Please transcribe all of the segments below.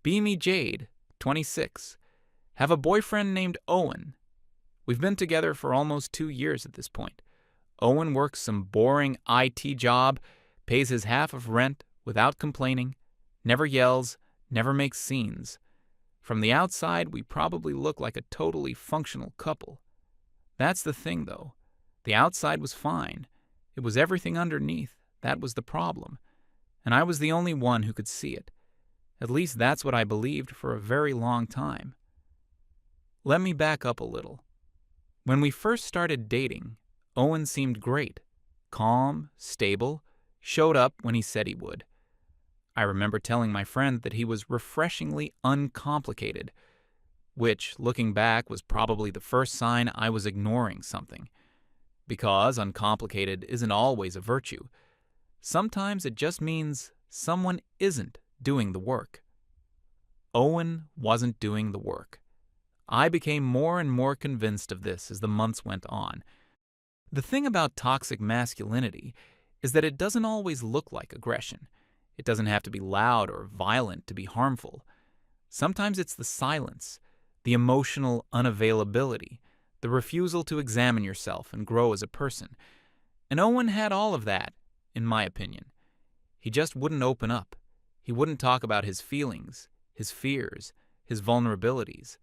Beamy Jade, 26. Have a boyfriend named Owen. We've been together for almost 2 years at this point. Owen works some boring IT job, pays his half of rent without complaining, never yells, never makes scenes. From the outside, we probably look like a totally functional couple. That's the thing, though. The outside was fine. It was everything underneath that was the problem. And I was the only one who could see it. At least that's what I believed for a very long time. Let me back up a little. When we first started dating, Owen seemed great, calm, stable, showed up when he said he would. I remember telling my friend that he was refreshingly uncomplicated, which, looking back, was probably the first sign I was ignoring something. Because uncomplicated isn't always a virtue. Sometimes it just means someone isn't doing the work. Owen wasn't doing the work. I became more and more convinced of this as the months went on. The thing about toxic masculinity is that it doesn't always look like aggression. It doesn't have to be loud or violent to be harmful. Sometimes it's the silence, the emotional unavailability, the refusal to examine yourself and grow as a person. And Owen had all of that, in my opinion. He just wouldn't open up. He wouldn't talk about his feelings, his fears, his vulnerabilities.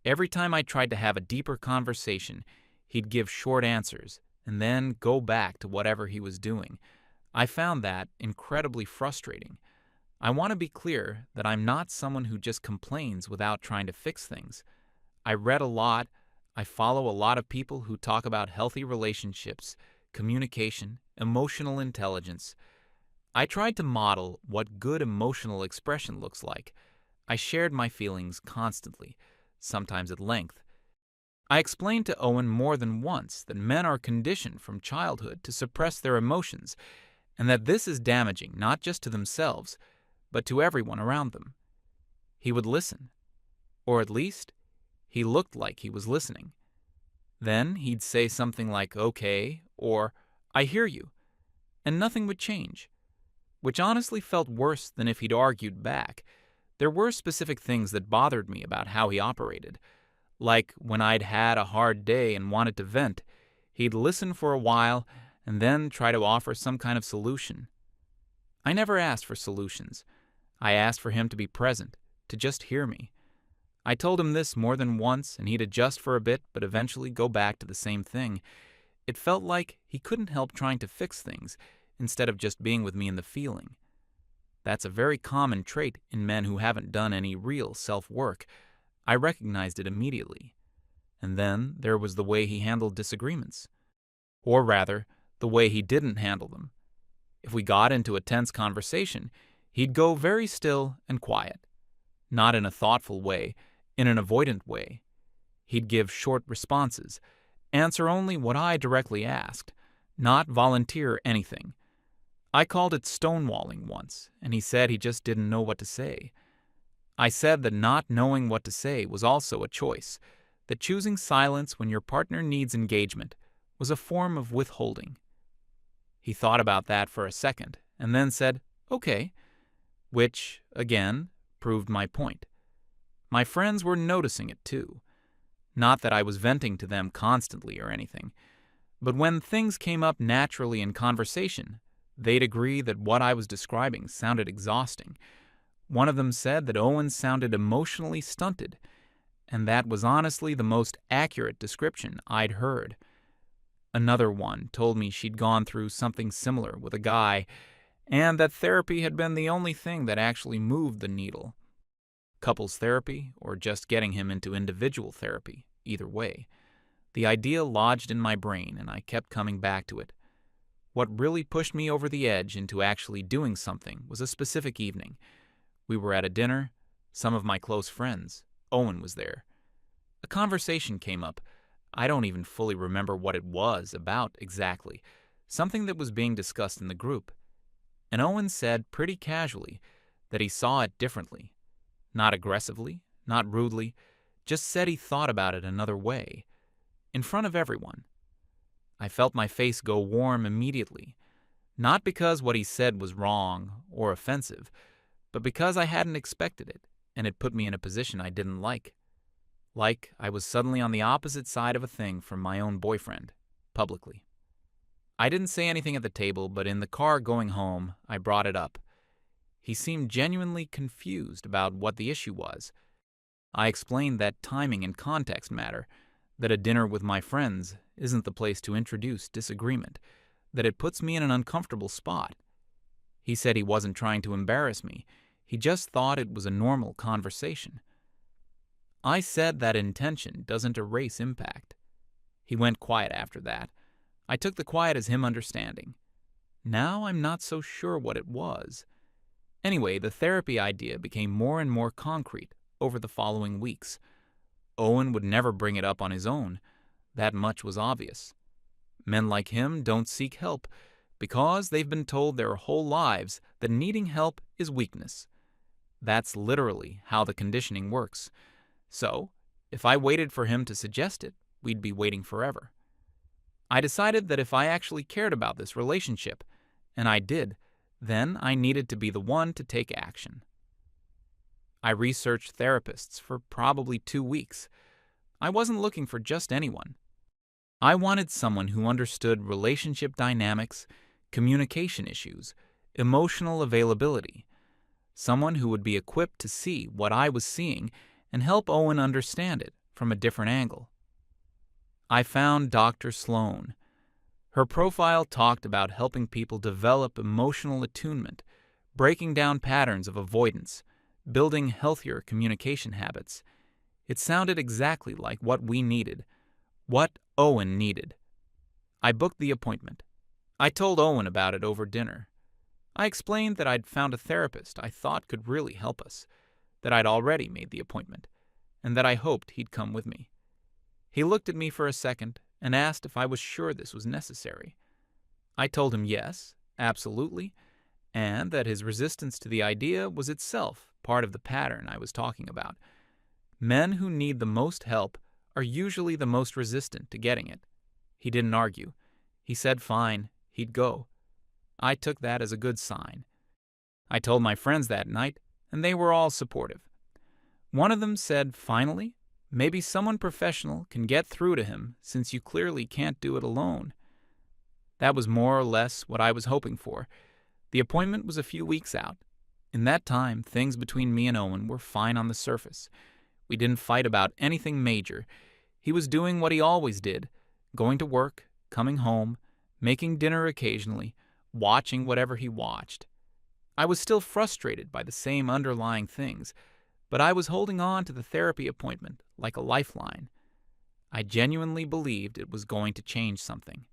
Every time I tried to have a deeper conversation, he'd give short answers and then go back to whatever he was doing. I found that incredibly frustrating. I want to be clear that I'm not someone who just complains without trying to fix things. I read a lot. I follow a lot of people who talk about healthy relationships, communication, emotional intelligence. I tried to model what good emotional expression looks like. I shared my feelings constantly, sometimes at length. I explained to Owen more than once that men are conditioned from childhood to suppress their emotions, and that this is damaging not just to themselves, but to everyone around them. He would listen, or at least, he looked like he was listening. Then he'd say something like, "Okay," or "I hear you," and nothing would change, which honestly felt worse than if he'd argued back. There were specific things that bothered me about how he operated. Like when I'd had a hard day and wanted to vent, he'd listen for a while and then try to offer some kind of solution. I never asked for solutions. I asked for him to be present, to just hear me. I told him this more than once, and he'd adjust for a bit but eventually go back to the same thing. It felt like he couldn't help trying to fix things instead of just being with me in the feeling. That's a very common trait in men who haven't done any real self-work. I recognized it immediately. And then there was the way he handled disagreements. Or rather, the way he didn't handle them. If we got into a tense conversation, he'd go very still and quiet. Not in a thoughtful way, in an avoidant way. He'd give short responses, answer only what I directly asked, not volunteer anything. I called it stonewalling once, and he said he just didn't know what to say. I said that not knowing what to say was also a choice, that choosing silence when your partner needs engagement was a form of withholding. He thought about that for a second, and then said, "Okay," which, again, proved my point. My friends were noticing it too. Not that I was venting to them constantly or anything, but when things came up naturally in conversation, they'd agree that what I was describing sounded exhausting. One of them said that Owen sounded emotionally stunted, and that was honestly the most accurate description I'd heard. Another one told me she'd gone through something similar with a guy, and that therapy had been the only thing that actually moved the needle. Couples therapy, or just getting him into individual therapy, either way. The idea lodged in my brain, and I kept coming back to it. What really pushed me over the edge into actually doing something was a specific evening. We were at a dinner, some of my close friends. Owen was there. A conversation came up. I don't even fully remember what it was about exactly. Something that was being discussed in the group. And Owen said pretty casually that he saw it differently. Not aggressively, not rudely, just said he thought about it another way. In front of everyone. I felt my face go warm immediately. Not because what he said was wrong or offensive, but because I hadn't expected it. and it put me in a position I didn't like. Like I was suddenly on the opposite side of a thing from my own boyfriend, publicly. I didn't say anything at the table, but in the car going home, I brought it up. He seemed genuinely confused about what the issue was. I explained that timing and context matter, that a dinner with my friends isn't the place to introduce disagreement, that it puts me in an uncomfortable spot. He said he wasn't trying to embarrass me, he just thought it was a normal conversation. I said that intention doesn't erase impact. He went quiet after that. I took the quiet as him understanding. Now I'm not so sure what it was. Anyway, the therapy idea became more and more concrete over the following weeks. Owen would never bring it up on his own. That much was obvious. Men like him don't seek help because they've been told their whole lives that needing help is weakness. That's literally how the conditioning works. So, if I waited for him to suggest it, we'd be waiting forever. I decided that if I actually cared about this relationship, and I did, then I needed to be the one to take action. I researched therapists for probably 2 weeks. I wasn't looking for just anyone. I wanted someone who understood relationship dynamics, communication issues, emotional availability, someone who would be equipped to see what I was seeing and help Owen understand it from a different angle. I found Dr. Sloan. Her profile talked about helping people develop emotional attunement, breaking down patterns of avoidance, building healthier communication habits. It sounded exactly like what we needed, what Owen needed. I booked the appointment. I told Owen about it over dinner. I explained that I'd found a therapist I thought could really help us, that I'd already made the appointment, and that I hoped he'd come with me. He looked at me for a second and asked if I was sure this was necessary. I told him yes, absolutely, and that his resistance to the idea was itself part of the pattern I was talking about. Men who need the most help are usually the most resistant to getting it. He didn't argue. He said fine, he'd go. I took that as a good sign. I told my friends that night, and they were all supportive. One of them said, finally, maybe someone professional can get through to him since you clearly can't do it alone. That was more or less what I was hoping for. The appointment was a few weeks out. In that time, things between me and Owen were fine on the surface. We didn't fight about anything major. He was doing what he always did, going to work, coming home, making dinner occasionally, watching whatever he watched. I was still frustrated by the same underlying things, but I was holding on to the therapy appointment like a lifeline. I genuinely believed it was going to change something.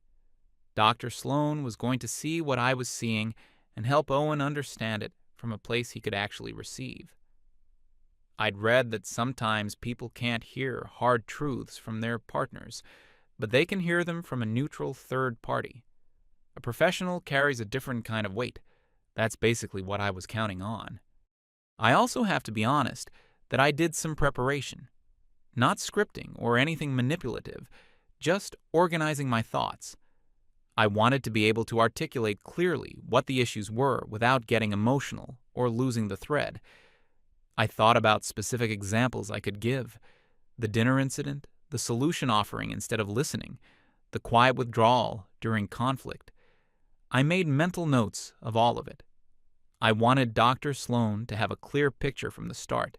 Dr. Sloan was going to see what I was seeing and help Owen understand it from a place he could actually receive. I'd read that sometimes people can't hear hard truths from their partners, but they can hear them from a neutral third party. A professional carries a different kind of weight. That's basically what I was counting on. I also have to be honest that I did some preparation. Not scripting or anything manipulative, just organizing my thoughts. I wanted to be able to articulate clearly what the issues were without getting emotional or losing the thread. I thought about specific examples I could give. The dinner incident, the solution offering instead of listening, the quiet withdrawal during conflict. I made mental notes of all of it. I wanted Dr. Sloan to have a clear picture from the start.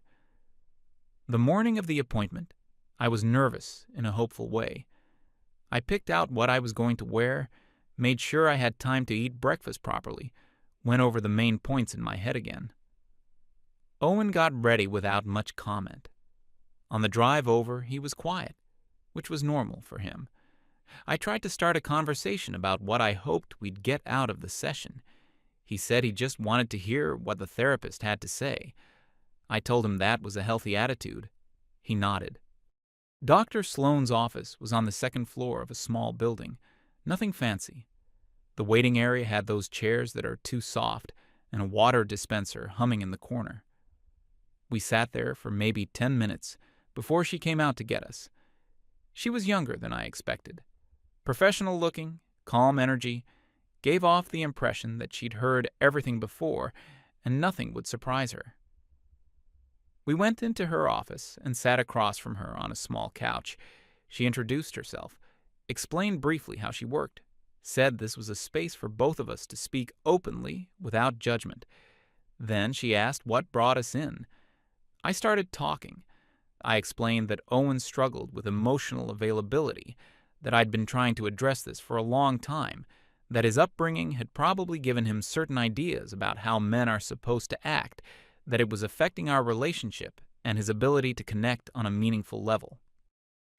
The morning of the appointment, I was nervous in a hopeful way. I picked out what I was going to wear, made sure I had time to eat breakfast properly, went over the main points in my head again. Owen got ready without much comment. On the drive over, he was quiet, which was normal for him. I tried to start a conversation about what I hoped we'd get out of the session. He said he just wanted to hear what the therapist had to say. I told him that was a healthy attitude. He nodded. Dr. Sloan's office was on the second floor of a small building. Nothing fancy. The waiting area had those chairs that are too soft and a water dispenser humming in the corner. We sat there for maybe 10 minutes before she came out to get us. She was younger than I expected. Professional looking, calm energy, gave off the impression that she'd heard everything before and nothing would surprise her. We went into her office and sat across from her on a small couch. She introduced herself, explained briefly how she worked, said this was a space for both of us to speak openly without judgment. Then she asked what brought us in. I started talking. I explained that Owen struggled with emotional availability, that I'd been trying to address this for a long time, that his upbringing had probably given him certain ideas about how men are supposed to act, that it was affecting our relationship and his ability to connect on a meaningful level.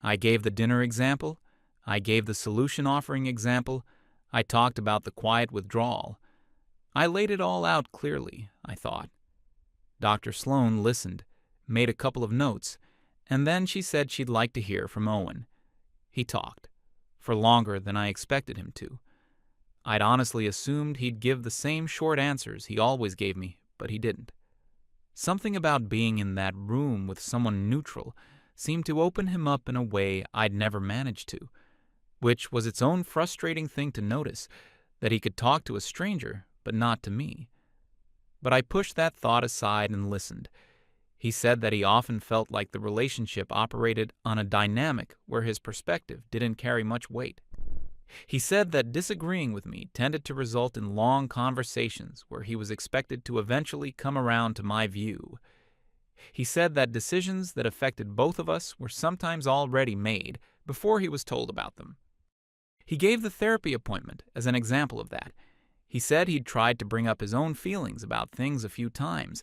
I gave the dinner example. I gave the solution offering example. I talked about the quiet withdrawal. I laid it all out clearly, I thought. Dr. Sloan listened, made a couple of notes, and then she said she'd like to hear from Owen. He talked, for longer than I expected him to. I'd honestly assumed he'd give the same short answers he always gave me, but he didn't. Something about being in that room with someone neutral seemed to open him up in a way I'd never managed to, which was its own frustrating thing to notice, that he could talk to a stranger, but not to me. But I pushed that thought aside and listened. He said that he often felt like the relationship operated on a dynamic where his perspective didn't carry much weight. He said that disagreeing with me tended to result in long conversations where he was expected to eventually come around to my view. He said that decisions that affected both of us were sometimes already made before he was told about them. He gave the therapy appointment as an example of that. He said he'd tried to bring up his own feelings about things a few times,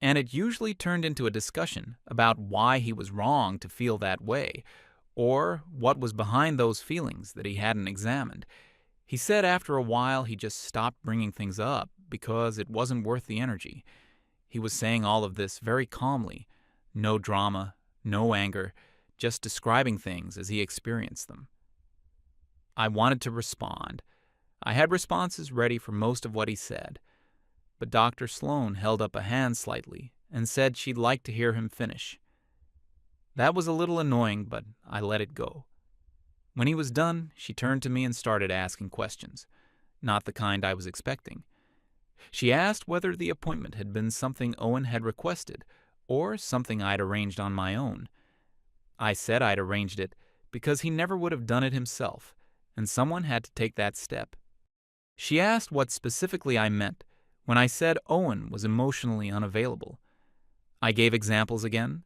and it usually turned into a discussion about why he was wrong to feel that way, or what was behind those feelings that he hadn't examined. He said after a while he just stopped bringing things up because it wasn't worth the energy. He was saying all of this very calmly, no drama, no anger, just describing things as he experienced them. I wanted to respond. I had responses ready for most of what he said, but Dr. Sloan held up a hand slightly and said she'd like to hear him finish. That was a little annoying, but I let it go. When he was done, she turned to me and started asking questions, not the kind I was expecting. She asked whether the appointment had been something Owen had requested or something I'd arranged on my own. I said I'd arranged it because he never would have done it himself, and someone had to take that step. She asked what specifically I meant when I said Owen was emotionally unavailable. I gave examples again,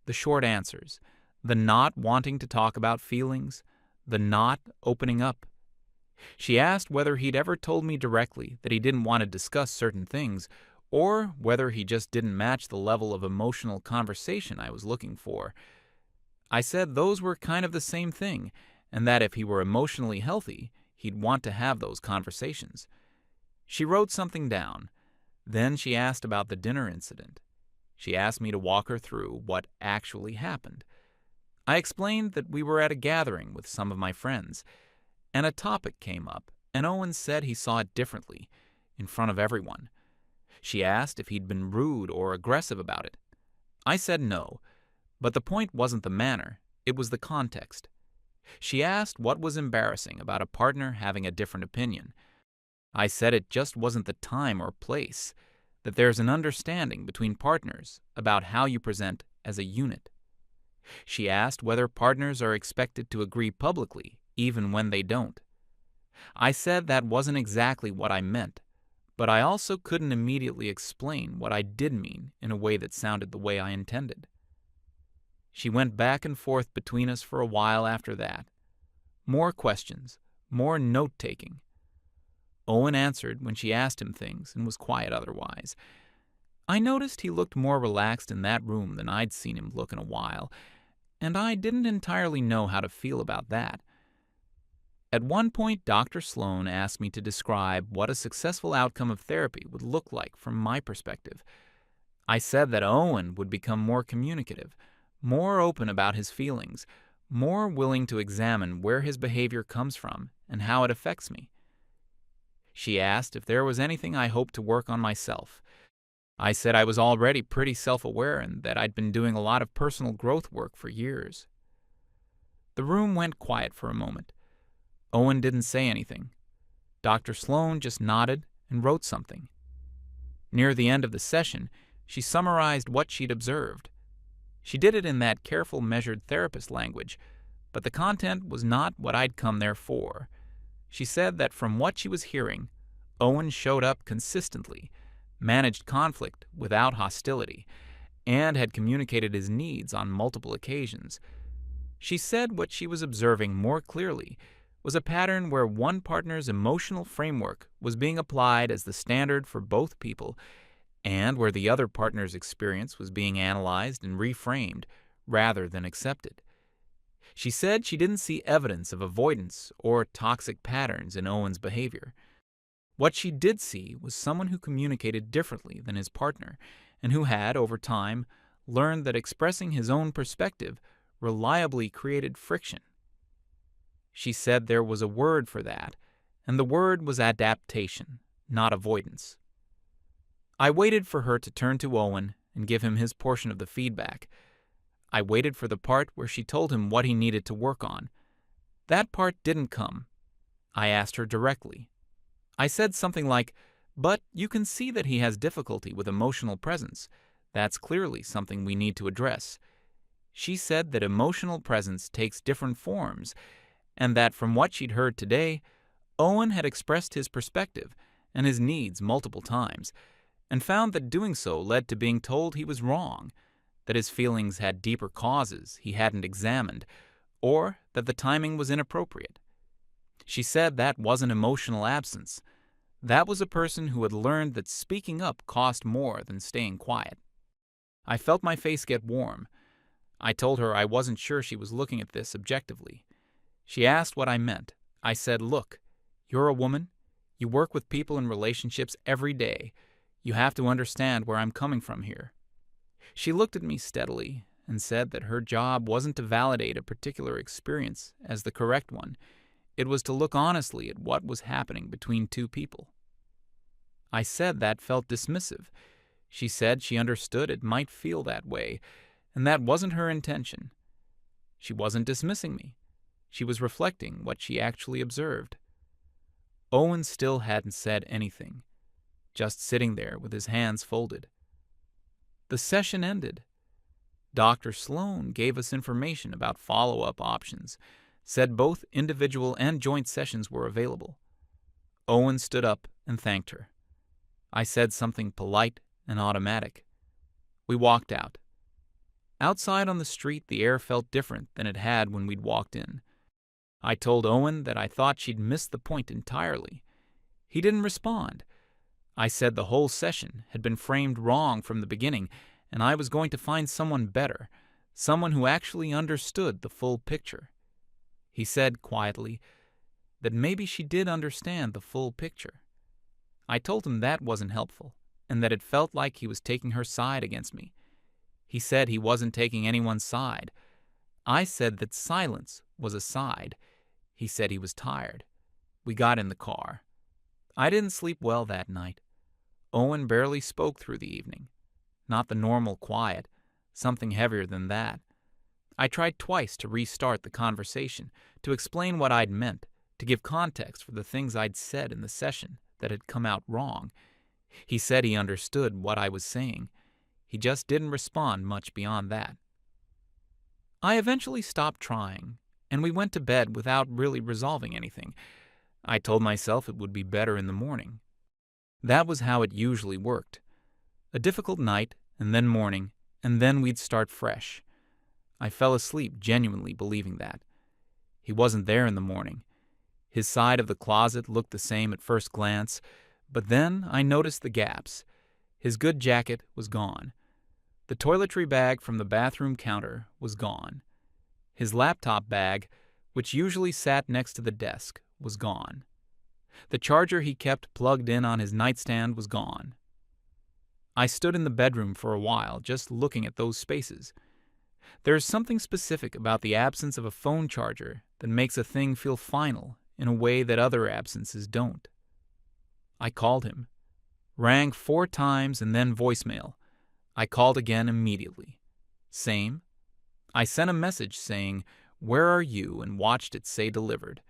the short answers, the not wanting to talk about feelings, the not opening up. She asked whether he'd ever told me directly that he didn't want to discuss certain things, or whether he just didn't match the level of emotional conversation I was looking for. I said those were kind of the same thing, and that if he were emotionally healthy, he'd want to have those conversations. She wrote something down. Then she asked about the dinner incident. She asked me to walk her through what actually happened. I explained that we were at a gathering with some of my friends, and a topic came up, and Owen said he saw it differently, in front of everyone. She asked if he'd been rude or aggressive about it. I said no, but the point wasn't the manner, it was the context. She asked what was embarrassing about a partner having a different opinion. I said it just wasn't the time or place, that there's an understanding between partners about how you present as a unit. She asked whether partners are expected to agree publicly, even when they don't. I said that wasn't exactly what I meant, but I also couldn't immediately explain what I did mean in a way that sounded the way I intended. She went back and forth between us for a while after that. More questions, more note-taking. Owen answered when she asked him things and was quiet otherwise. I noticed he looked more relaxed in that room than I'd seen him look in a while, and I didn't entirely know how to feel about that. At one point, Dr. Sloan asked me to describe what a successful outcome of therapy would look like from my perspective. I said that Owen would become more communicative, more open about his feelings, more willing to examine where his behavior comes from and how it affects me. She asked if there was anything I hoped to work on myself. I said I was already pretty self-aware and that I'd been doing a lot of personal growth work for years. The room went quiet for a moment. Owen didn't say anything. Dr. Sloan just nodded and wrote something. Near the end of the session, She summarized what she'd observed. She did it in that careful, measured therapist language, but the content was not what I'd come there for. She said that from what she was hearing, Owen showed up consistently, managed conflict without hostility, and had communicated his needs on multiple occasions. She said what she was observing more clearly was a pattern where one partner's emotional framework was being applied as the standard for both people, and where the other partner's experience was being analyzed and reframed rather than accepted. She said she didn't see evidence of avoidance or toxic patterns in Owen's behavior. What she did see was someone who communicated differently than his partner, and who had, over time, learned that expressing his own perspective reliably created friction. She said there was a word for that, and the word was adaptation, not avoidance. I waited for her to turn to Owen and give him his portion of the feedback. I waited for the part where she told him what he needed to work on. That part didn't come. I asked her directly. I said something like, "But you can see that he has difficulty with emotional presence. That's clearly something we need to address." She said that emotional presence takes different forms, and that from what she'd heard today, Owen had expressed his perspective and his needs multiple times, and found that doing so led to being told he was wrong, that his feelings had deeper causes he hadn't examined, or that the timing was inappropriate. She said that wasn't emotional absence. That was a person who had learned that speaking up cost more than staying quiet. I felt my face get warm. I told her I wasn't sure she was looking at this objectively. She asked what I meant. I said, "Look, you're a woman. You work with people in relationships every day. You have to understand where I'm coming from here." She looked at me steadily and said that her job wasn't to validate a particular experience as the correct one. It was to look honestly at what was happening between two people. I said that felt dismissive. She said she understood it might feel that way, and that wasn't her intention. She wasn't dismissing me. She was reflecting what she actually observed. Owen still hadn't said anything, just sitting there with his hands folded. The session ended. Dr. Sloan gave us information about follow-up options, said both individual and joint sessions were available. Owen stood up and thanked her. I said something polite and automatic. We walked out. Outside on the street, the air felt different than it had when we'd walked in. I told Owen that I thought she'd missed the point entirely. He didn't respond. I said the whole session had been framed wrong from the beginning, and I was going to find someone better, someone who actually understood the full picture. He said quietly that maybe she did understand the full picture. I told him that wasn't helpful, and that it felt like he was taking her side against me. He said he wasn't taking anyone's side. I said that silence was a side. He said he was tired. We got in the car. I didn't sleep well that night. Owen barely spoke through the evening. Not the normal quiet, something heavier than that. I tried twice to restart the conversation, to explain what I'd meant, to give context for the things I'd said in the session that had come out wrong. He said he understood what I was saying. He just didn't respond much beyond that. I eventually stopped trying, and we went to bed without really resolving anything. I told myself it would be better in the morning. That was how it usually worked. A difficult night, and then morning, and then we'd start fresh. I fell asleep genuinely believing that. He wasn't there in the morning. His side of the closet looked the same at first glance, but then I noticed the gaps. His good jacket was gone. The toiletry bag from the bathroom counter was gone. His laptop bag, which usually sat next to the desk, was gone. The charger he kept plugged in on his nightstand was gone. I stood in the bedroom for a while, just looking at those spaces. There's something specific about the absence of a phone charger that makes a thing feel final in a way that other absences don't. I called him. Rang 4 times and then voicemail. I called again immediately. Same. I sent a message saying, "Where are you?" and watched it say delivered.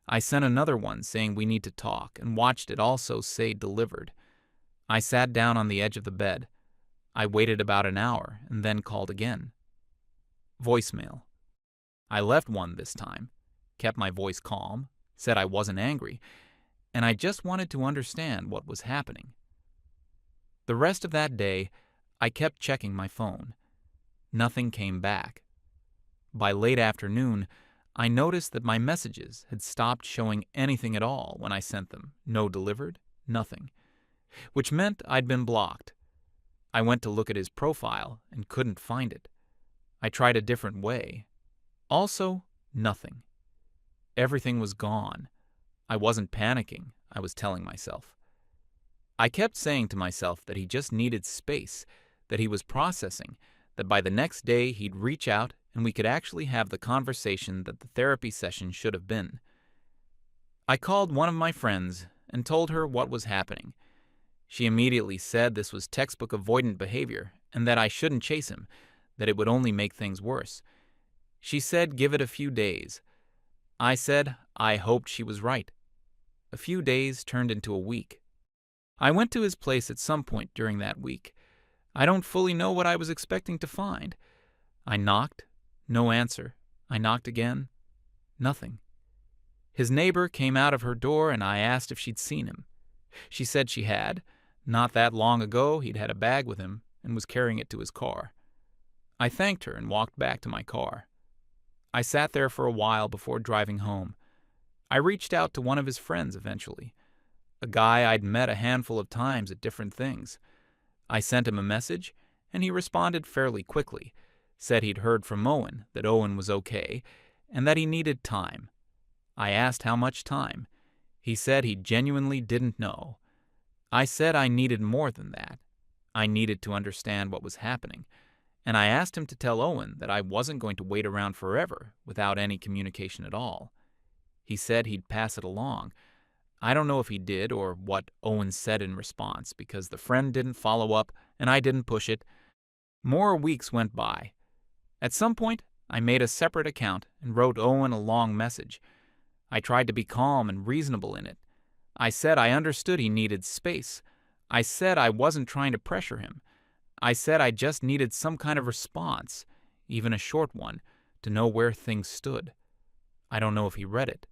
I sent another one saying we need to talk and watched it also say delivered. I sat down on the edge of the bed. I waited about an hour and then called again. Voicemail. I left one this time, kept my voice calm, said I wasn't angry, and I just wanted to understand what was happening. The rest of that day, I kept checking my phone. Nothing came back. By late afternoon, I noticed that my messages had stopped showing anything at all when I sent them. No delivered, nothing. Which meant I'd been blocked. I went to look at his profile and couldn't find it. I tried a different way. Also, nothing. Everything was gone. I wasn't panicking, I was telling myself. I kept saying to myself that he just needed space, that he was processing, that by the next day he'd reach out and we could actually have the conversation that the therapy session should have been. I called one of my friends and told her what was happening. She immediately said this was textbook avoidant behavior and that I shouldn't chase him, that it would only make things worse. She said give it a few days. I said I hoped she was right. A few days turned into a week. I went to his place at some point during that week. I don't fully know what I was expecting to find. I knocked. No answer. I knocked again. Nothing. His neighbor came out of her door and I asked if she'd seen him. She said she had. Not that long ago, he'd had a bag with him and was carrying it to his car. I thanked her and walked back to my car. I sat there for a while before driving home. I reached out to one of his friends eventually, a guy I'd met a handful of times at different things. I sent him a message, and he responded fairly quickly, said he'd heard from Owen that Owen was okay, and that he needed time. I asked how much time. He said he genuinely didn't know. I said I needed more than that. I needed to understand what was happening, and I asked him to tell Owen that I wasn't going to wait around forever without any communication at all. He said he'd pass it along. I don't know if he did or what Owen said in response because the friend didn't follow up and I didn't push it. More weeks went by. At some point, I made a separate account and wrote Owen a long message. I tried to be calm and reasonable in it. I said I understood he needed space. I said I wasn't trying to pressure him. I said I just needed some kind of response, even a short one, to know where things stood. I don't know if he read it.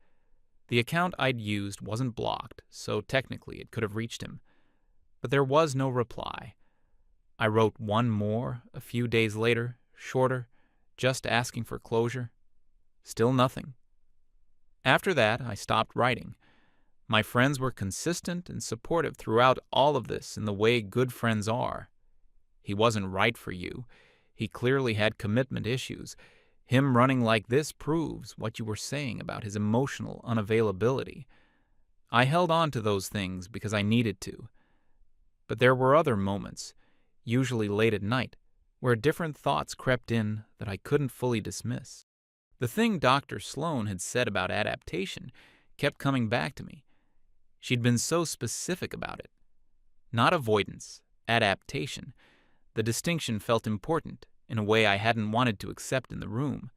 The account I'd used wasn't blocked, so technically it could have reached him. But there was no reply. I wrote one more a few days later, shorter, just asking for closure. Still nothing. After that, I stopped writing. My friends were consistent and supportive throughout all of this in the way good friends are. He wasn't right for you. He clearly had commitment issues. Him running like this proves what you were saying about his emotional unavailability. I held on to those things because I needed to. But there were other moments, usually late at night, where different thoughts crept in that I couldn't fully dismiss. The thing Dr. Sloan had said about adaptation kept coming back to me. She'd been so specific about it. Not avoidance, adaptation. The distinction felt important in a way I hadn't wanted to accept in the room.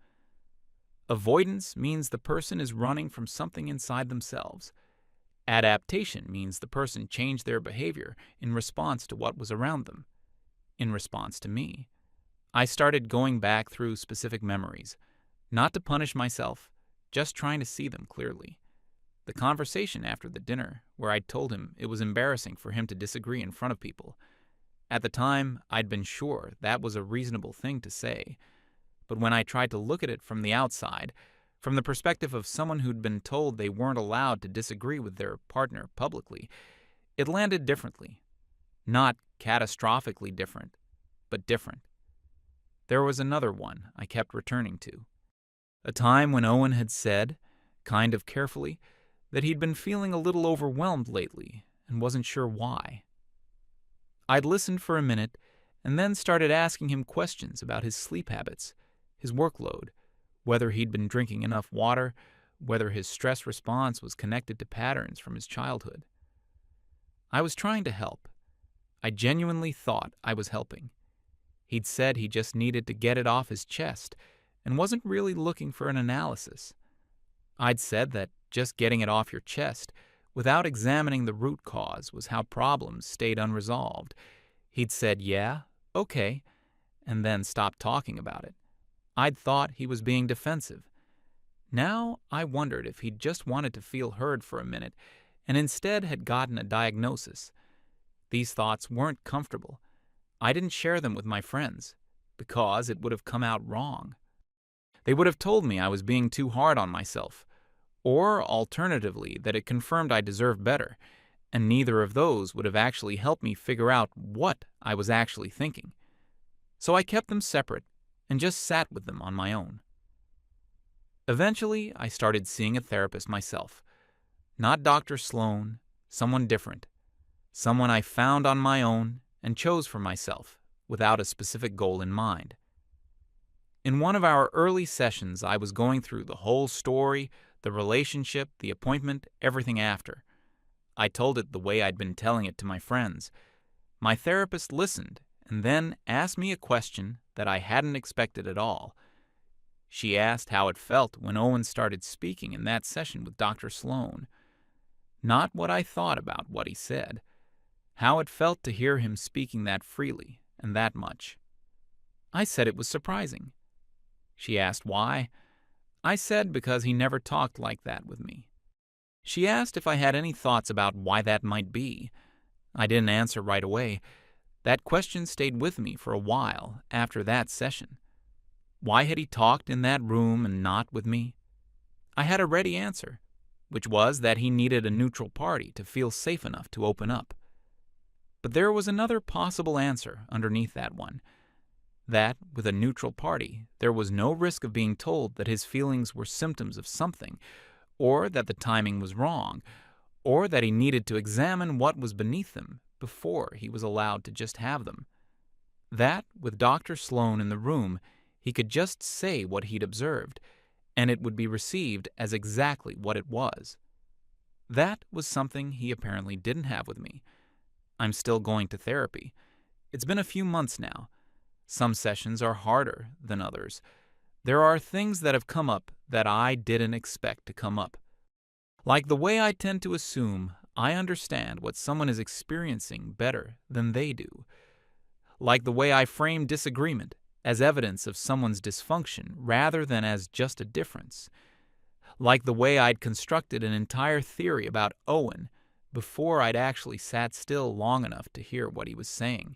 Avoidance means the person is running from something inside themselves. Adaptation means the person changed their behavior in response to what was around them, in response to me. I started going back through specific memories, not to punish myself, just trying to see them clearly. The conversation after the dinner, where I'd told him it was embarrassing for him to disagree in front of people. At the time, I'd been sure that was a reasonable thing to say. But when I tried to look at it from the outside, from the perspective of someone who'd been told they weren't allowed to disagree with their partner publicly, it landed differently. Not catastrophically different, but different. There was another one I kept returning to. A time when Owen had said, kind of carefully, that he'd been feeling a little overwhelmed lately and wasn't sure why. I'd listened for a minute and then started asking him questions about his sleep habits, his workload, whether he'd been drinking enough water, whether his stress response was connected to patterns from his childhood. I was trying to help. I genuinely thought I was helping. He'd said he just needed to get it off his chest and wasn't really looking for an analysis. I'd said that just getting it off your chest without examining the root cause was how problems stayed unresolved. He'd said, yeah, okay, and then stopped talking about it. I'd thought he was being defensive. Now I wondered if he'd just wanted to feel heard for a minute and instead had gotten a diagnosis. These thoughts weren't comfortable. I didn't share them with my friends because it would have come out wrong. They would have told me I was being too hard on myself, or alternatively that it confirmed I deserved better, and neither of those would have actually helped me figure out what I was actually thinking. So I kept them separate and just sat with them on my own. Eventually, I started seeing a therapist myself. Not Dr. Sloan, someone different. Someone I found on my own and chose for myself without a specific goal in mind. In one of our early sessions, I was going through the whole story, the relationship, the appointment, everything after. I told it the way I'd been telling it to my friends. My therapist listened and then asked me a question that I hadn't expected at all. She asked how it felt when Owen started speaking in that session with Dr. Sloan. Not what I thought about what he said. How it felt to hear him speaking that freely and that much. I said it was surprising. She asked why. I said because he never talked like that with me. She asked if I had any thoughts about why that might be. I didn't answer right away. That question stayed with me for a while after that session. Why had he talked in that room and not with me? I had a ready answer, which was that he needed a neutral party to feel safe enough to open up. But there was another possible answer underneath that one. That, with a neutral party, there was no risk of being told that his feelings were symptoms of something, or that the timing was wrong, or that he needed to examine what was beneath them before he was allowed to just have them. That, with Dr. Sloan in the room, he could just say what he'd observed, and it would be received as exactly what it was. That was something he apparently didn't have with me. I'm still going to therapy. It's been a few months now. Some sessions are harder than others. There are things that have come up that I didn't expect to come up. Like the way I tend to assume I understand what someone is experiencing better than they do. Like the way I frame disagreement as evidence of someone's dysfunction rather than as just a difference. Like the way I'd constructed an entire theory about Owen before I'd actually sat still long enough to hear what he was saying.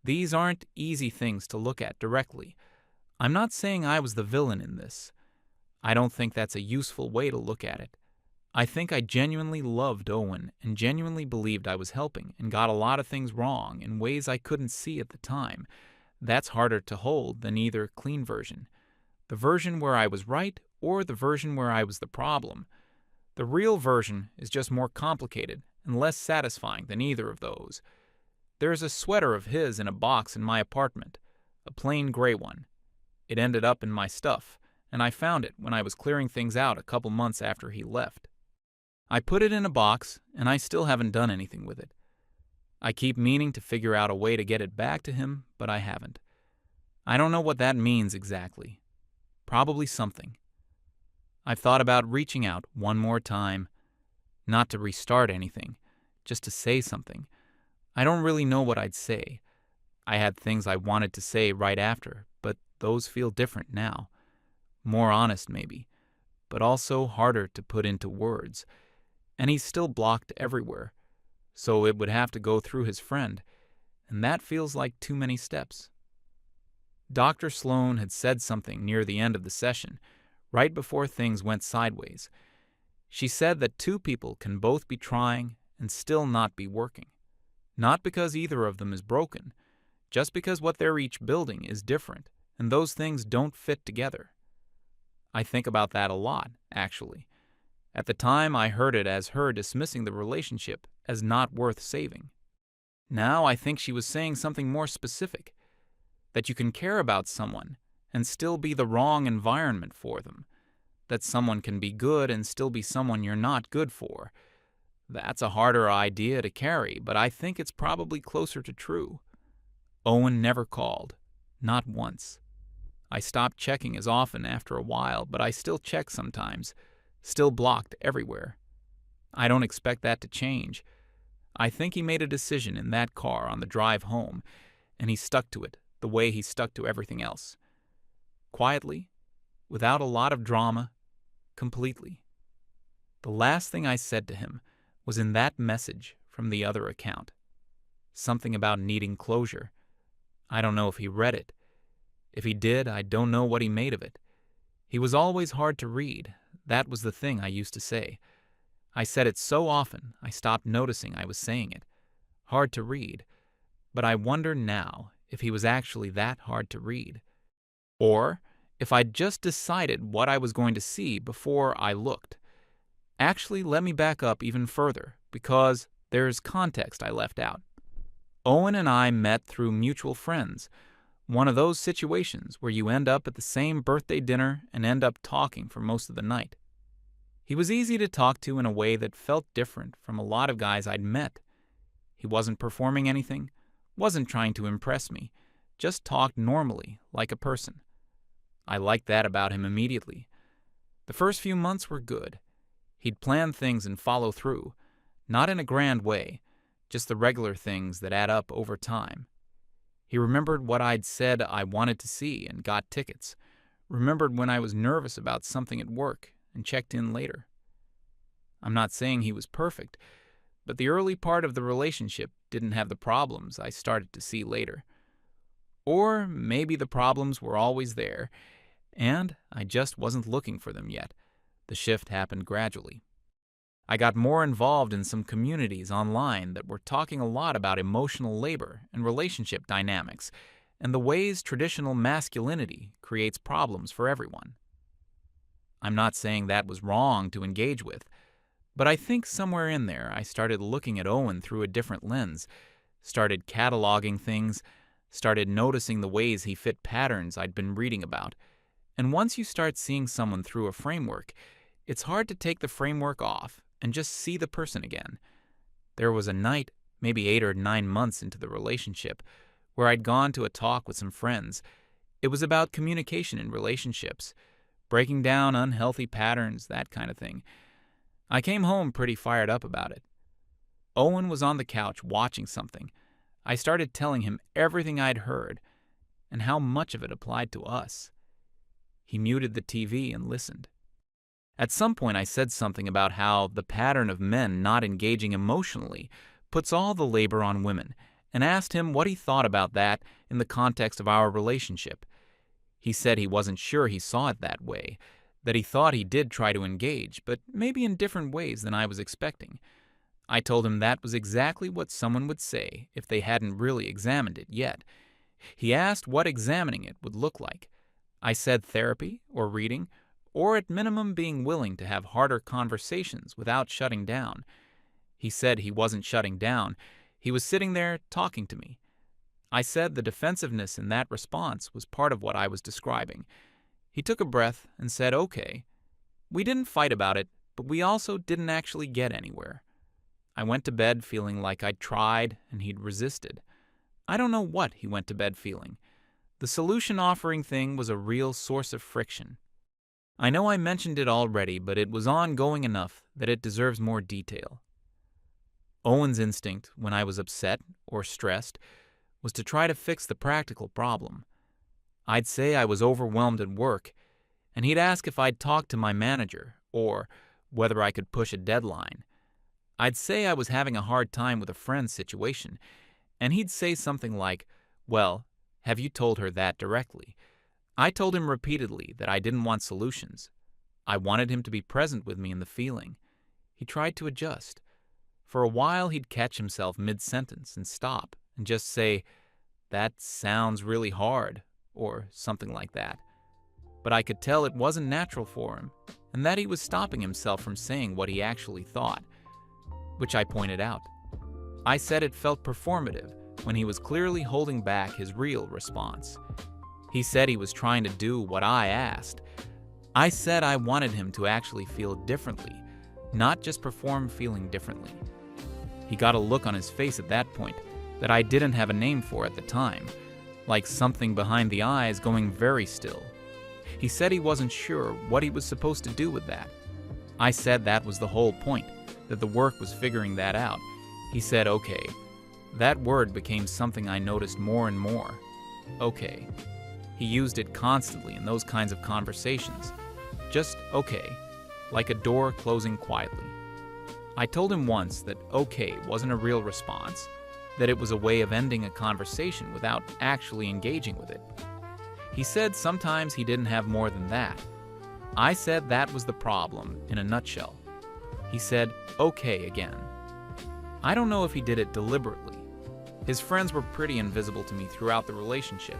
These aren't easy things to look at directly. I'm not saying I was the villain in this. I don't think that's a useful way to look at it. I think I genuinely loved Owen and genuinely believed I was helping and got a lot of things wrong in ways I couldn't see at the time. That's harder to hold than either clean version. The version where I was right or the version where I was the problem. The real version is just more complicated and less satisfying than either of those. There's a sweater of his in a box in my apartment, a plain gray one. It ended up in my stuff, and I found it when I was clearing things out a couple months after he left. I put it in a box, and I still haven't done anything with it. I keep meaning to figure out a way to get it back to him, but I haven't. I don't know what that means exactly. Probably something. I've thought about reaching out one more time, not to restart anything, just to say something. I don't really know what I'd say. I had things I wanted to say right after, but those feel different now. More honest, maybe, but also harder to put into words. And he's still blocked everywhere, so it would have to go through his friend, and that feels like too many steps. Dr. Sloan had said something near the end of the session, right before things went sideways. She said that two people can both be trying and still not be working. Not because either of them is broken, just because what they're each building is different, and those things don't fit together. I think about that a lot, actually. At the time, I heard it as her dismissing the relationship as not worth saving. Now I think she was saying something more specific, that you can care about someone and still be the wrong environment for them, that someone can be good and still be someone you're not good for. That's a harder idea to carry, but I think it's probably closer to true. Owen never called, not once. I stopped checking as often after a while, but I still check sometimes, still blocked everywhere. I don't expect that to change. I think he made a decision in that car on the drive home, and he stuck to it the way he stuck to everything else. Quietly, without a lot of drama, completely. The last thing I said to him was in that message from the other account. Something about needing closure. I don't know if he read it. If he did, I don't know what he made of it. He was always hard to read. That was the thing I used to say. I said it so often, I stopped noticing I was saying it. Hard to read. But I wonder now if he was actually that hard to read. Or if I'd just decided what I was going to see before I looked. Actually, let me back up even further, because there's context I left out. Owen and I met through mutual friends. One of those situations where you end up at the same birthday dinner and end up talking for most of the night. He was easy to talk to in a way that felt different from a lot of guys I'd met. He wasn't performing anything, wasn't trying to impress me, just talked normally, like a person. I liked that about him immediately. The first few months were good. He'd plan things and follow through, not in a grand way, just the regular things that add up over time. He remembered what I'd said I wanted to see and got tickets, remembered when I was nervous about something at work and checked in later. I'm not saying he was perfect, but the early part of the relationship didn't have the problems I started to see later. Or maybe the problems were always there, and I just wasn't looking for them yet. The shift happened gradually. I got more involved in some communities online that were talking a lot about emotional labor and relationship dynamics and the ways traditional masculinity creates problems for everyone. I'm not saying that was wrong to engage with, but I think somewhere in there I started looking at Owen through a different lens, started cataloging things, started noticing the ways he fit patterns I'd been reading about. And once you start seeing someone through a framework, it's hard to take the framework off and just see the person again. There was a night, maybe 8 or 9 months into the relationship, where I'd gone to a talk with some friends. It was about communication in relationships, breaking down unhealthy patterns, that kind of thing. I came home pretty fired up about it. Owen was on the couch watching something. I started telling him everything I'd heard and how much of it applied to us. He muted the TV and listened. At some point I said something about how the pattern of men not engaging emotionally puts all the labor on women, and asked him what he thought about that in the context of our relationship. He said he wasn't sure he saw it that way, that he thought he did try to engage, but maybe in different ways than I was expecting. I told him that was exactly what someone would say if they hadn't really examined it yet. He asked what examining it would look like. I said therapy or reading, or at minimum being willing to have harder conversations without shutting down. He said he wasn't shutting down. He was sitting there talking to me. I said the defensiveness in that response was part of what I was describing. He took a breath and said, okay. We didn't fight about it, but we also didn't actually get anywhere. I went to bed feeling like I'd tried and he'd resisted. I don't know what he went to bed feeling. The solution offering thing was a real source of friction. I know I mentioned it already, but it was ongoing enough that it deserves more detail. Owen's instinct, when I was upset or stressed, was to try to fix the practical problem. I'd say I was overwhelmed at work, and he'd ask if I'd talk to my manager or whether I could push a deadline. I'd say I was having a hard time with a friend's situation, and he'd say something like, well, have you told her that directly? I told him repeatedly that I didn't want solutions. I wanted him to be present with me in the feeling. He tried to adjust. For a while, he'd catch himself mid-sentence and stop and just say, that sounds really hard, or something like that. But I could tell it wasn't natural for him, and that he was stopping himself from saying what he actually thought, which I pointed out. I said it felt performative when he was clearly holding back his real response. He said he was trying to do what I asked. I said I wanted him to actually feel differently, not just perform feeling differently. He got a look on his face at that point that I didn't have a name for at the time, like something behind the eyes going very still. He said he wasn't sure what he was supposed to do with that. I said that was the whole point, that the work was figuring that out. He said, okay. That word became something I noticed more and more. Okay. He used it constantly in those kinds of conversations. Just okay, like a door closing quietly. I told him once that okay wasn't a real response, that it was a way of ending a conversation without actually engaging with it. He said sometimes he didn't have more than that. I said that was the problem in a nutshell. He said okay again. I don't know if he did it deliberately. His friends were pretty invisible to me throughout the relationship.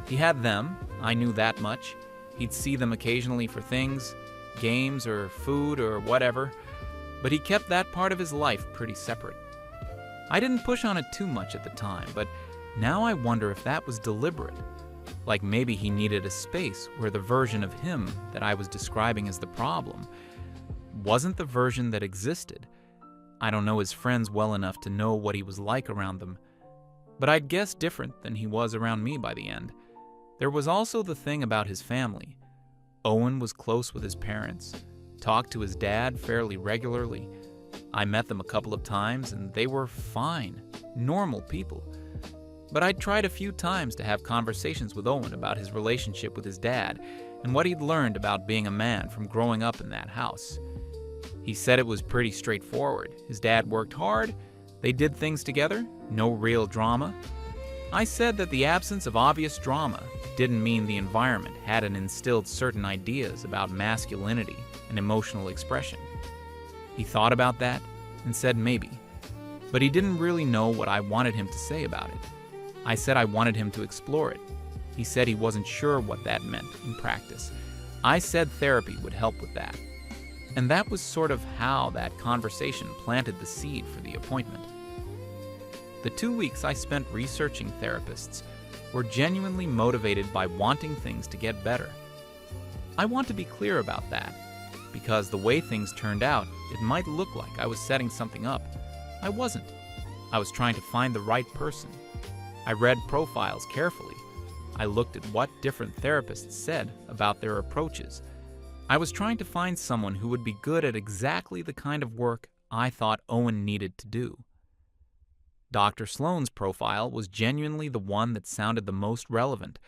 He had them, I knew that much. He'd see them occasionally for things, games or food or whatever, but he kept that part of his life pretty separate. I didn't push on it too much at the time, but now I wonder if that was deliberate. Like maybe he needed a space where the version of him that I was describing as the problem wasn't the version that existed. I don't know his friends well enough to know what he was like around them, but I'd guess different than he was around me by the end. There was also the thing about his family. Owen was close with his parents, talked to his dad fairly regularly. I met them a couple of times and they were fine, normal people. But I'd tried a few times to have conversations with Owen about his relationship with his dad and what he'd learned about being a man from growing up in that house. He said it was pretty straightforward. His dad worked hard, they did things together, no real drama. I said that the absence of obvious drama didn't mean the environment hadn't instilled certain ideas about masculinity and emotional expression. He thought about that and said maybe, but he didn't really know what I wanted him to say about it. I said I wanted him to explore it. He said he wasn't sure what that meant in practice. I said therapy would help with that. And that was sort of how that conversation planted the seed for the appointment. The 2 weeks I spent researching therapists were genuinely motivated by wanting things to get better. I want to be clear about that, because the way things turned out, it might look like I was setting something up. I wasn't. I was trying to find the right person. I read profiles carefully. I looked at what different therapists said about their approaches. I was trying to find someone who would be good at exactly the kind of work I thought Owen needed to do. Dr. Sloan's profile was genuinely the one that sounded the most relevant.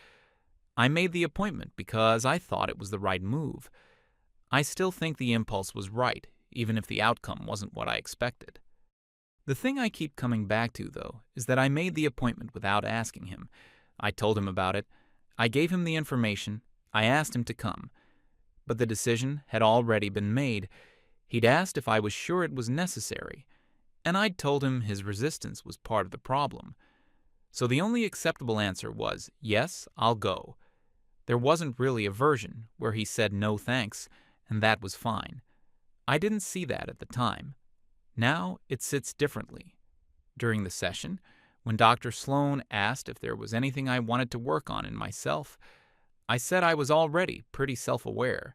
I made the appointment because I thought it was the right move. I still think the impulse was right, even if the outcome wasn't what I expected. The thing I keep coming back to, though, is that I made the appointment without asking him. I told him about it. I gave him the information. I asked him to come. But the decision had already been made. He'd asked if I was sure it was necessary, and I'd told him his resistance was part of the problem. So the only acceptable answer was, yes, I'll go. There wasn't really a version where he said no thanks, and that was fine. I didn't see that at the time. Now it sits differently. During the session, when Dr. Sloan asked if there was anything I wanted to work on in myself, I said I was already pretty self-aware.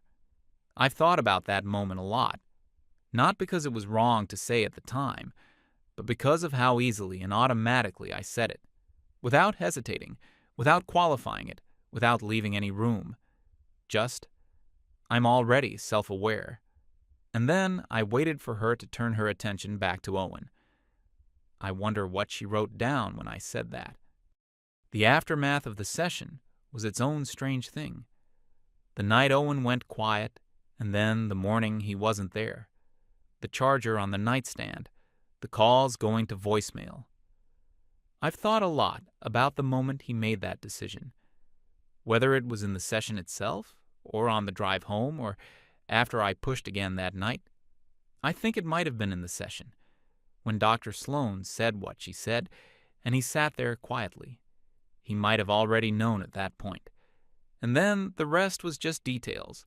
I've thought about that moment a lot. Not because it was wrong to say at the time, but because of how easily and automatically I said it, without hesitating, without qualifying it, without leaving any room. Just, I'm already self-aware. And then I waited for her to turn her attention back to Owen. I wonder what she wrote down when I said that. The aftermath of the session was its own strange thing. The night Owen went quiet, and then the morning he wasn't there. The charger on the nightstand, the calls going to voicemail. I've thought a lot about the moment he made that decision. Whether it was in the session itself, or on the drive home, or after I pushed again that night. I think it might have been in the session, when Dr. Sloan said what she said, and he sat there quietly. He might have already known at that point. And then the rest was just details.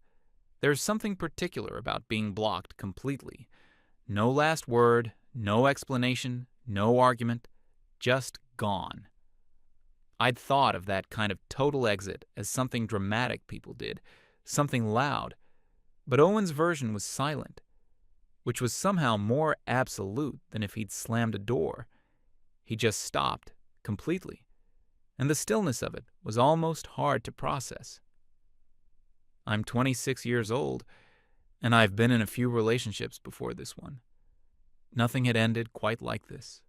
There's something particular about being blocked completely. No last word, no explanation, no argument, just gone. I'd thought of that kind of total exit as something dramatic people did, something loud. But Owen's version was silent, which was somehow more absolute than if he'd slammed a door. He just stopped, completely. And the stillness of it was almost hard to process. I'm 26 years old, and I've been in a few relationships before this one. Nothing had ended quite like this.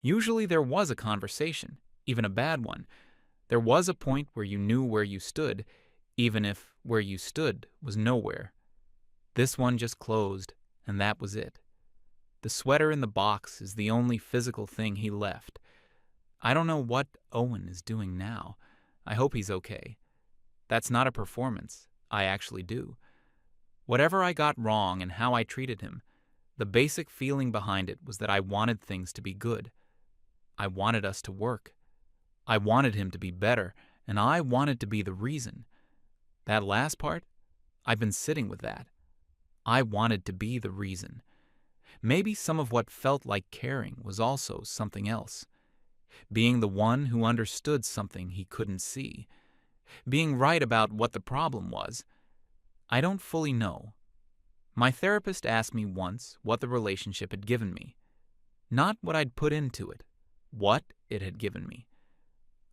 Usually there was a conversation, even a bad one. There was a point where you knew where you stood, even if where you stood was nowhere. This one just closed, and that was it. The sweater in the box is the only physical thing he left. I don't know what Owen is doing now. I hope he's okay. That's not a performance. I actually do. Whatever I got wrong and how I treated him, the basic feeling behind it was that I wanted things to be good. I wanted us to work. I wanted him to be better, and I wanted to be the reason. That last part, I've been sitting with that. I wanted to be the reason. Maybe some of what felt like caring was also something else. Being the one who understood something he couldn't see. Being right about what the problem was. I don't fully know. My therapist asked me once what the relationship had given me. Not what I'd put into it, what it had given me.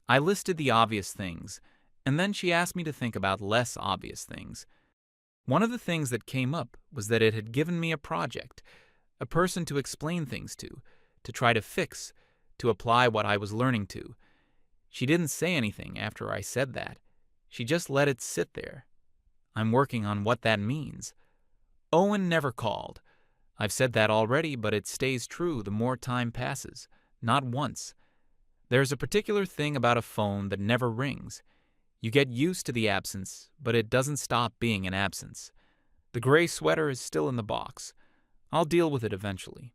I listed the obvious things, and then she asked me to think about less obvious things. One of the things that came up was that it had given me a project, a person to explain things to try to fix, to apply what I was learning to. She didn't say anything after I said that. She just let it sit there. I'm working on what that means. Owen never called. I've said that already, but it stays true the more time passes. Not once. There's a particular thing about a phone that never rings. You get used to the absence, but it doesn't stop being an absence. The gray sweater is still in the box. I'll deal with it eventually.